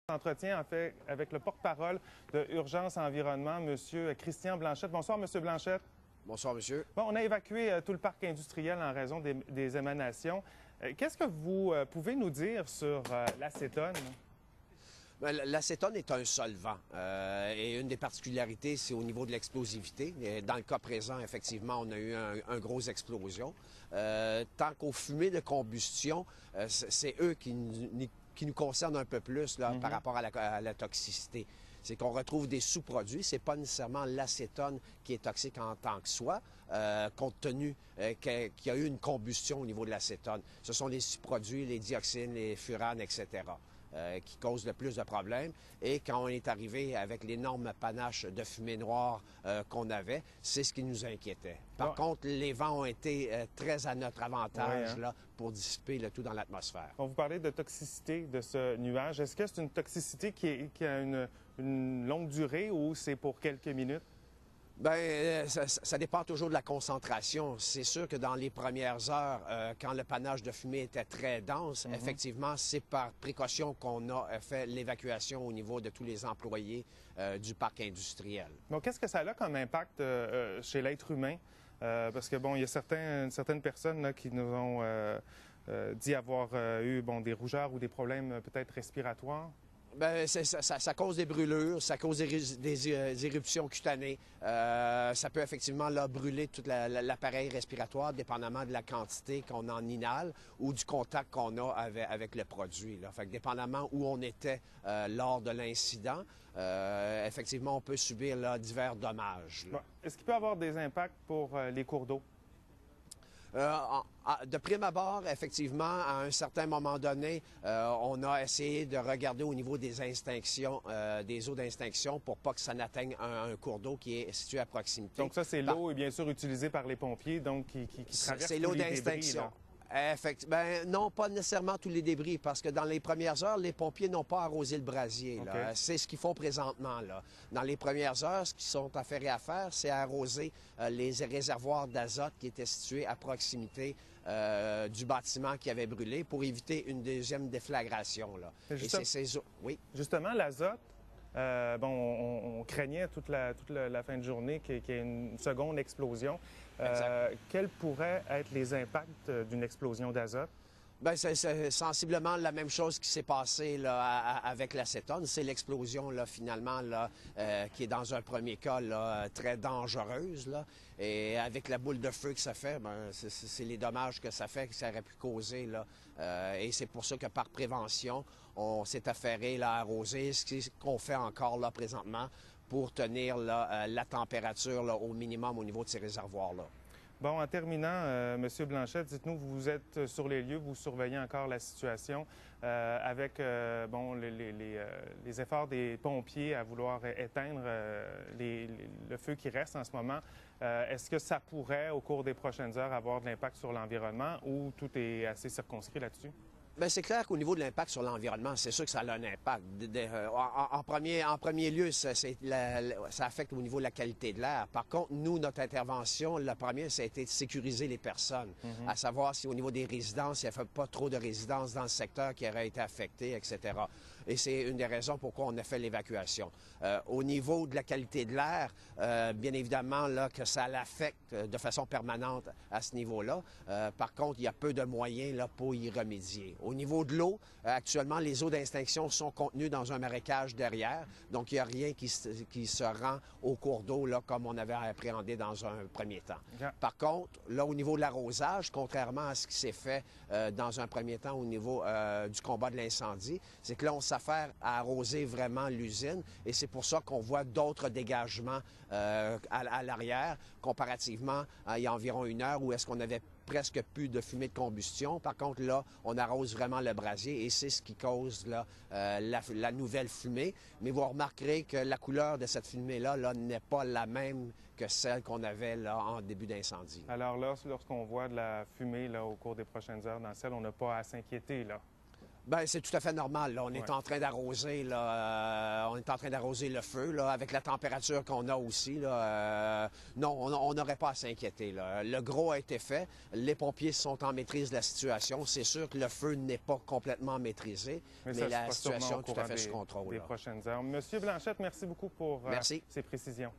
Entretien en fait avec le porte-parole de Urgence Environnement, M. Christian Blanchette. Bonsoir, M. Blanchette. Bonsoir, monsieur. Bon, on a évacué tout le parc industriel en raison des émanations. Qu'est-ce que vous pouvez nous dire sur l'acétone? L'acétone est un solvant et une des particularités, c'est au niveau de l'explosivité. Dans le cas présent, effectivement, on a eu un gros explosion. Tant qu'aux fumées de combustion, c'est eux qui nous concernent un peu plus là, par rapport à la toxicité. C'est qu'on retrouve des sous-produits. C'est pas nécessairement l'acétone qui est toxique en tant que soi, compte tenu qu'il y a eu une combustion au niveau de l'acétone. Ce sont les sous-produits, les dioxines, les furanes, etc., qui causent le plus de problèmes. Et quand on est arrivé avec l'énorme panache de fumée noire qu'on avait, c'est ce qui nous inquiétait. Par contre, les vents ont été très à notre avantage là, pour dissiper le tout dans l'atmosphère. On vous parlait de toxicité de ce nuage. Est-ce que c'est une toxicité qui a une longue durée ou c'est pour quelques minutes? Bien, ça dépend toujours de la concentration. C'est sûr que dans les premières heures, quand le panache de fumée était très dense, effectivement, c'est par précaution qu'on a fait l'évacuation au niveau de tous les employés du parc industriel. Donc, qu'est-ce que ça a comme impact chez l'être humain? Parce que, bon, il y a certaines personnes là, qui nous ont dit avoir eu des rougeurs ou des problèmes peut-être respiratoires. Bien, ça cause des brûlures, ça cause des éruptions cutanées. Ça peut effectivement là, brûler tout l'appareil respiratoire, dépendamment de la quantité qu'on en inhale ou du contact qu'on a avec le produit. Là. Fait que dépendamment où on était lors de l'incident, effectivement, on peut subir là, divers dommages. Est-ce qu'il peut y avoir des impacts pour les cours d'eau? De prime abord, effectivement, à un certain moment donné, on a essayé de regarder au niveau des extinctions, des eaux d'extinction pour pas que ça n'atteigne un cours d'eau qui est situé à proximité. Donc ça, c'est l'eau, bien sûr, utilisée par les pompiers, donc qui traverse c'est l'eau d'extinction. Ben, non, pas nécessairement tous les débris, parce que dans les premières heures, les pompiers n'ont pas arrosé le brasier. C'est ce qu'ils font présentement. Là. Dans les premières heures, ce qu'ils sont affairés à faire, c'est arroser les réservoirs d'azote qui étaient situés à proximité du bâtiment qui avait brûlé pour éviter une deuxième déflagration. Là. Oui. Justement, l'azote, on craignait toute la fin de journée qu'il y ait une seconde explosion. Quels pourraient être les impacts d'une explosion d'azote? Bien, c'est sensiblement la même chose qui s'est passée là, avec l'acétone. C'est l'explosion, là, finalement, là, qui est dans un premier cas là, très dangereuse. Là. Et avec la boule de feu que ça fait, ben, c'est les dommages que ça fait, que ça aurait pu causer. Là. Et c'est pour ça que par prévention, on s'est affairé là, à arroser, ce qu'on fait encore là, présentement pour tenir là, la température là, au minimum au niveau de ces réservoirs-là. Bon, en terminant, M. Blanchette, dites-nous, vous êtes sur les lieux, vous surveillez encore la situation avec les efforts des pompiers à vouloir éteindre le feu qui reste en ce moment. Est-ce que ça pourrait, au cours des prochaines heures, avoir de l'impact sur l'environnement ou tout est assez circonscrit là-dessus? Bien, c'est clair qu'au niveau de l'impact sur l'environnement, c'est sûr que ça a un impact. En premier lieu, ça affecte au niveau de la qualité de l'air. Par contre, nous, notre intervention, la première, ça a été de sécuriser les personnes, à savoir si au niveau des résidences, il n'y avait pas trop de résidences dans le secteur qui auraient été affectées, etc. Et c'est une des raisons pourquoi on a fait l'évacuation. Au niveau de la qualité de l'air, bien évidemment, là, que ça l'affecte de façon permanente à ce niveau-là. Par contre, il y a peu de moyens là, pour y remédier. Au niveau de l'eau, actuellement, les eaux d'extinction sont contenues dans un marécage derrière, donc il n'y a rien qui se rend au cours d'eau là, comme on avait appréhendé dans un premier temps. Par contre, là, au niveau de l'arrosage, contrairement à ce qui s'est fait dans un premier temps au niveau du combat de l'incendie, c'est que là, on s'affaire à arroser vraiment l'usine et c'est pour ça qu'on voit d'autres dégagements à l'arrière, comparativement à il y a environ une heure où est-ce qu'on avait presque plus de fumée de combustion. Par contre, là, on arrose vraiment le brasier et c'est ce qui cause là, la nouvelle fumée. Mais vous remarquerez que la couleur de cette fumée-là là, n'est pas la même que celle qu'on avait là, en début d'incendie. Alors là, lorsqu'on voit de la fumée là, au cours des prochaines heures dans le ciel, on n'a pas à s'inquiéter, là? Bien, c'est tout à fait normal. Là. On est en train d'arroser, là, on est en train d'arroser le feu, là, avec la température qu'on a aussi. Là, non, on n'aurait pas à s'inquiéter. Là. Le gros a été fait. Les pompiers sont en maîtrise de la situation. C'est sûr que le feu n'est pas complètement maîtrisé, mais la situation est tout à fait sous contrôle. Des prochaines heures. Monsieur Blanchette, merci beaucoup pour ces précisions.